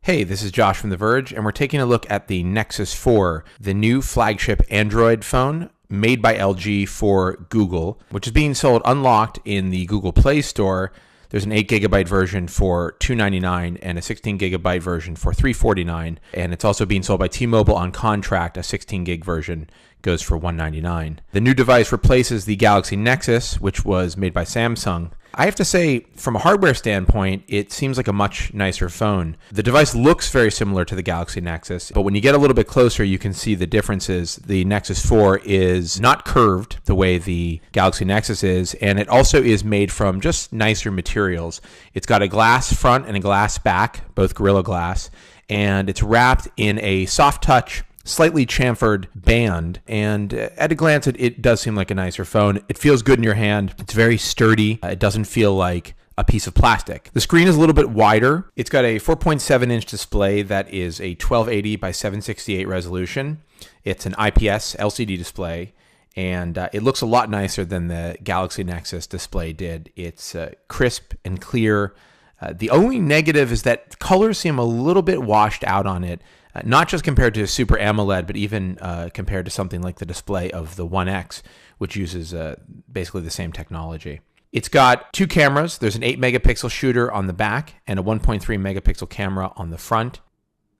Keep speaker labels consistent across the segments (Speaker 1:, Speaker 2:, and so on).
Speaker 1: Hey, this is Josh from The Verge, and we're taking a look at the Nexus 4, the new flagship Android phone made by LG for Google, which is being sold unlocked in the Google Play Store. There's an 8GB version for $299 and a 16GB version for $349, and it's also being sold by T-Mobile on contract. A 16GB version goes for $199. The new device replaces the Galaxy Nexus, which was made by Samsung. I have to say, from a hardware standpoint, it seems like a much nicer phone. The device looks very similar to the Galaxy Nexus, but when you get a little bit closer, you can see the differences. The Nexus 4 is not curved the way the Galaxy Nexus is, and it also is made from just nicer materials. It's got a glass front and a glass back, both Gorilla Glass, and it's wrapped in a soft touch, slightly chamfered band, and at a glance it does seem like a nicer phone. It feels good in your hand. It's very sturdy. It doesn't feel like a piece of plastic. The screen is a little bit wider. It's got a 4.7-inch display that is a 1280 by 768 resolution. It's an IPS LCD display, and it looks a lot nicer than the Galaxy Nexus display did. It's crisp and clear. The only negative is that colors seem a little bit washed out on it. Not just compared to Super AMOLED, but even compared to something like the display of the One X, which uses basically the same technology. It's got two cameras. There's an 8-megapixel shooter on the back and a 1.3-megapixel camera on the front.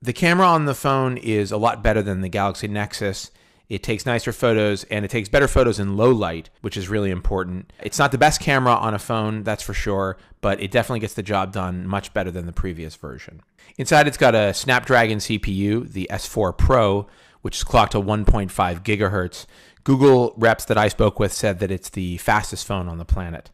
Speaker 1: The camera on the phone is a lot better than the Galaxy Nexus. It takes nicer photos, and it takes better photos in low light, which is really important. It's not the best camera on a phone, that's for sure, but it definitely gets the job done much better than the previous version. Inside, it's got a Snapdragon CPU, the S4 Pro, which is clocked to 1.5 gigahertz. Google reps that I spoke with said that it's the fastest phone on the planet,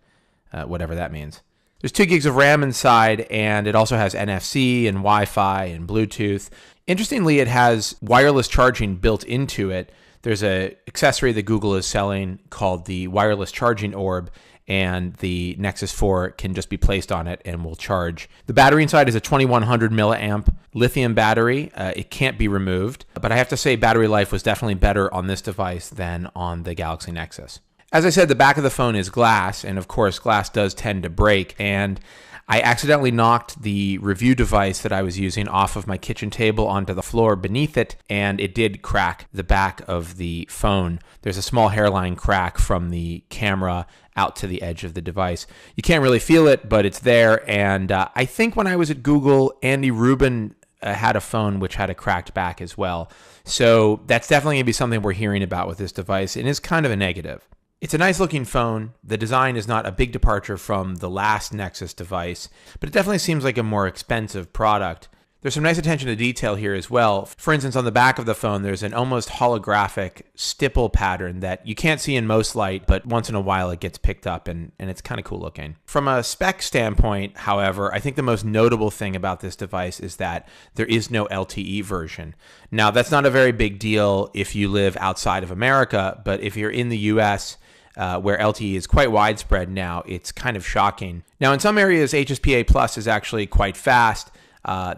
Speaker 1: whatever that means. There's 2 gigs of RAM inside, and it also has NFC and Wi-Fi and Bluetooth. Interestingly, it has wireless charging built into it. There's an accessory that Google is selling called the wireless charging orb, and the Nexus 4 can just be placed on it and will charge. The battery inside is a 2100 milliamp lithium battery. It can't be removed, but I have to say battery life was definitely better on this device than on the Galaxy Nexus. As I said, the back of the phone is glass, and of course glass does tend to break, and I accidentally knocked the review device that I was using off of my kitchen table onto the floor beneath it, and it did crack the back of the phone. There's a small hairline crack from the camera out to the edge of the device. You can't really feel it, but it's there, and I think when I was at Google, Andy Rubin had a phone which had a cracked back as well. So that's definitely going to be something we're hearing about with this device, and is kind of a negative. It's a nice looking phone. The design is not a big departure from the last Nexus device, but it definitely seems like a more expensive product. There's some nice attention to detail here as well. For instance, on the back of the phone, there's an almost holographic stipple pattern that you can't see in most light, but once in a while it gets picked up, and it's kind of cool looking. From a spec standpoint, however, I think the most notable thing about this device is that there is no LTE version. Now, that's not a very big deal if you live outside of America, but if you're in the US, where LTE is quite widespread now, it's kind of shocking. Now, in some areas, HSPA Plus is actually quite fast.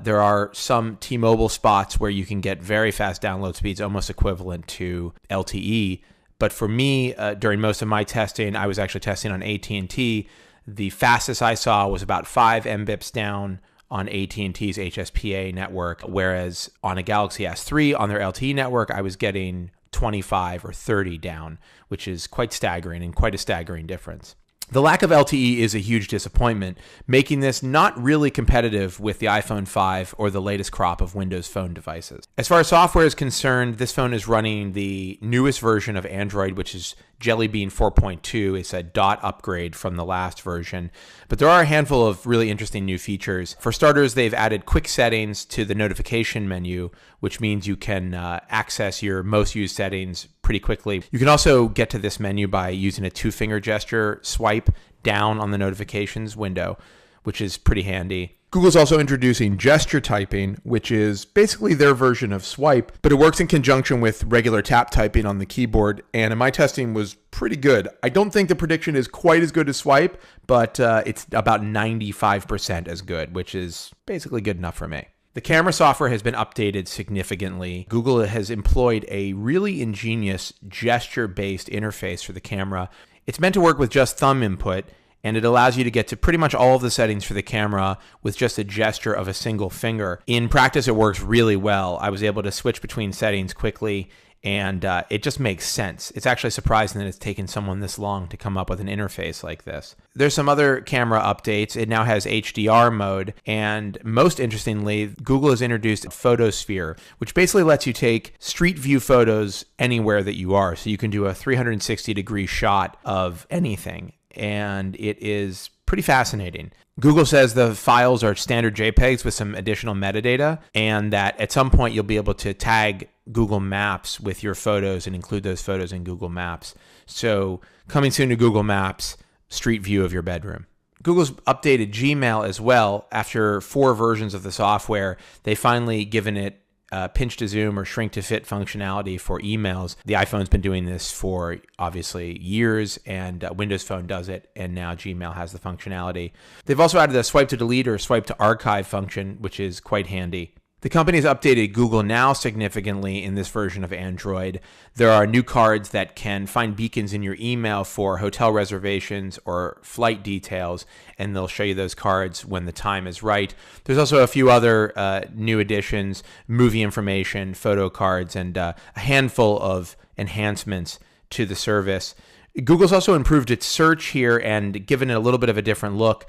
Speaker 1: There are some T-Mobile spots where you can get very fast download speeds, almost equivalent to LTE. But for me, during most of my testing, I was actually testing on AT&T. The fastest I saw was about 5 Mbps down on AT&T's HSPA network, whereas on a Galaxy S3 on their LTE network, I was getting 25 or 30 down, which is quite staggering and quite a staggering difference. The lack of LTE is a huge disappointment, making this not really competitive with the iPhone 5 or the latest crop of Windows Phone devices. As far as software is concerned, this phone is running the newest version of Android, which is Jelly Bean 4.2. It's a dot upgrade from the last version, but there are a handful of really interesting new features. For starters, they've added quick settings to the notification menu, which means you can access your most used settings pretty quickly. You can also get to this menu by using a 2-finger gesture swipe down on the notifications window, which is pretty handy. Google's also introducing gesture typing, which is basically their version of swipe, but it works in conjunction with regular tap typing on the keyboard, and in my testing was pretty good. I don't think the prediction is quite as good as swipe, but it's about 95% as good, which is basically good enough for me. The camera software has been updated significantly. Google has employed a really ingenious gesture-based interface for the camera. It's meant to work with just thumb input, and it allows you to get to pretty much all of the settings for the camera with just a gesture of a single finger. In practice, it works really well. I was able to switch between settings quickly, and it just makes sense. It's actually surprising that it's taken someone this long to come up with an interface like this. There's some other camera updates. It now has HDR mode, and most interestingly, Google has introduced Photosphere, which basically lets you take street view photos anywhere that you are. So you can do a 360-degree shot of anything, and it is pretty fascinating. Google says the files are standard JPEGs with some additional metadata, and that at some point you'll be able to tag Google Maps with your photos and include those photos in Google Maps. So coming soon to Google Maps, street view of your bedroom. Google's updated Gmail as well. After 4 versions of the software, they finally given it pinch to zoom or shrink to fit functionality for emails. The iPhone's been doing this for obviously years, and Windows Phone does it, and now Gmail has the functionality. They've also added a swipe to delete or swipe to archive function, which is quite handy. The company has updated Google Now significantly in this version of Android. There are new cards that can find beacons in your email for hotel reservations or flight details, and they'll show you those cards when the time is right. There's also a few other new additions, movie information, photo cards, and a handful of enhancements to the service. Google's also improved its search here and given it a little bit of a different look,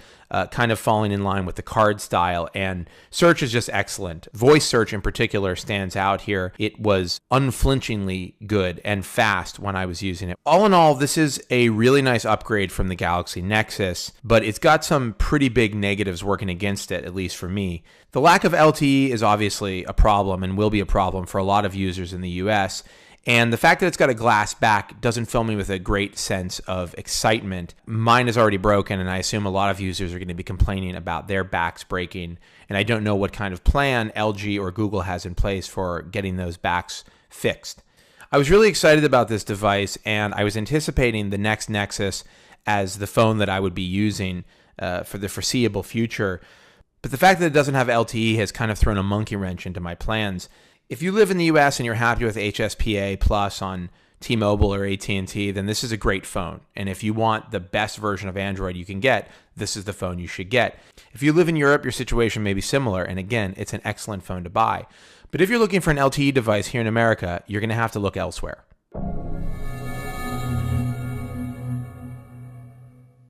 Speaker 1: kind of falling in line with the card style. And search is just excellent. Voice search in particular stands out here. It was unflinchingly good and fast when I was using it. All in all, this is a really nice upgrade from the Galaxy Nexus, but it's got some pretty big negatives working against it, at least for me. The lack of LTE is obviously a problem and will be a problem for a lot of users in the US. And the fact that it's got a glass back doesn't fill me with a great sense of excitement. Mine is already broken, and I assume a lot of users are going to be complaining about their backs breaking. And I don't know what kind of plan LG or Google has in place for getting those backs fixed. I was really excited about this device, and I was anticipating the next Nexus as the phone that I would be using for the foreseeable future. But the fact that it doesn't have LTE has kind of thrown a monkey wrench into my plans. If you live in the US and you're happy with HSPA Plus on T-Mobile or AT&T, then this is a great phone. And if you want the best version of Android you can get, this is the phone you should get. If you live in Europe, your situation may be similar. And again, it's an excellent phone to buy. But if you're looking for an LTE device here in America, you're going to have to look elsewhere.